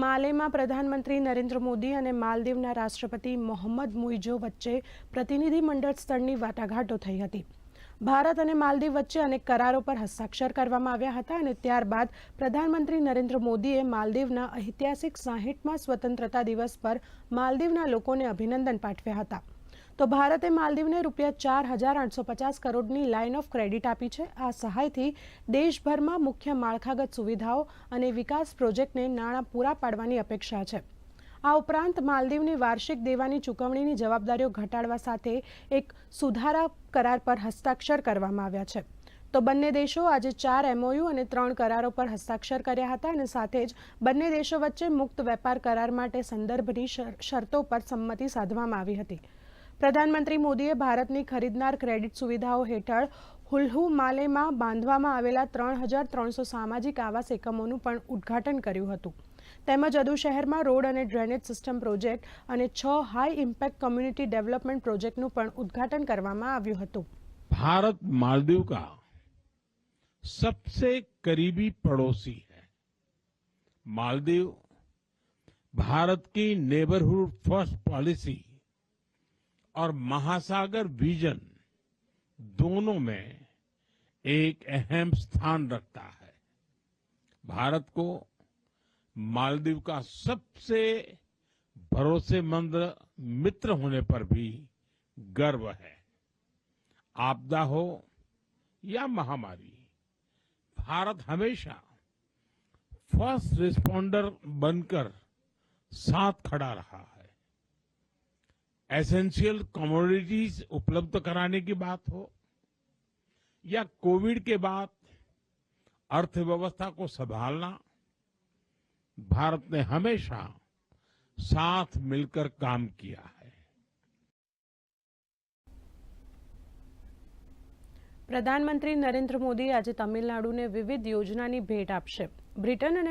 માલેમાં પ્રધાનમંત્રી નરેન્દ્ર મોદી અને માલદીવના રાષ્ટ્રપતિ મોહમ્મદ મુઇઝો વચ્ચે પ્રતિનિધિમંડળ સ્તરની વાટાઘાટો થઈ હતી। ભારત અને માલદીવ વચ્ચે અનેક કરારો પર હસ્તાક્ષર કરવામાં આવ્યા હતા અને ત્યારબાદ પ્રધાનમંત્રી નરેન્દ્ર મોદીએ માલદીવના ઐતિહાસિક 60મા સ્વતંત્રતા દિવસ પર માલદીવના લોકોને અભિનંદન પાઠવ્યા હતા। તો ભારતે માલદીવને ₹4,850 કરોડની લાઇન ઓફ ક્રેડિટ આપી છે। આ સહાયથી દેશભરમાં મુખ્ય માળખાગત સુવિધાઓ અને વિકાસ પ્રોજેક્ટને નાણાં પૂરા પાડવાની અપેક્ષા છે। આ ઉપરાંત માલદીવની વાર્ષિક દેવાની ચૂકવણીની જવાબદારીઓ ઘટાડવા સાથે એક સુધારા કરાર પર હસ્તાક્ષર કરવામાં આવ્યા છે। તો બંને દેશો આજે 4 MOU અને 3 કરારો પર હસ્તાક્ષર કર્યા હતા અને સાથે જ બંને દેશો વચ્ચે મુક્ત વેપાર કરાર માટે સંદર્ભની શરતો પર સંમતિ સાધવામાં આવી હતી। પ્રધાનમંત્રી મોદીએ ભારતની ખરીદનાર ક્રેડિટ સુવિધાઓ હેઠળ હુલ્હુ માલેમાં બાંધવામાં આવેલા 3,300 સામાજિક આવાસ એકમોનું પણ ઉદ્ઘાટન કર્યું હતું। તેમજ અદુ શહેરમાં રોડ અને ડ્રેનેજ સિસ્ટમ પ્રોજેક્ટ અને 6 હાઈ ઇમ્પેક્ટ કમ્યુનિટી ડેવલપમેન્ટ પ્રોજેક્ટનું પણ ઉદ્ઘાટન કરવામાં આવ્યું હતું। भारत मालदीव का सबसे करीबी पड़ोसी है। मालदीव भारत की नेबरहुड फर्स्ट पॉलिसी और महासागर विजन दोनों में एक अहम स्थान रखता है। भारत को मालदीव का सबसे भरोसेमंद मित्र होने पर भी गर्व है। आपदा हो या महामारी, भारत हमेशा फर्स्ट रिस्पॉन्डर बनकर साथ खड़ा रहा है। एसेंशियल कमोडिटीज उपलब्ध कराने की बात हो या कोविड के बाद अर्थव्यवस्था को संभालना, भारत ने हमेशा साथ मिलकर काम किया है। પ્રધાનમંત્રી નરેન્દ્ર મોદી આજે તમિલનાડુને વિવિધ યોજનાની ભેટ આપશે। બ્રિટન અને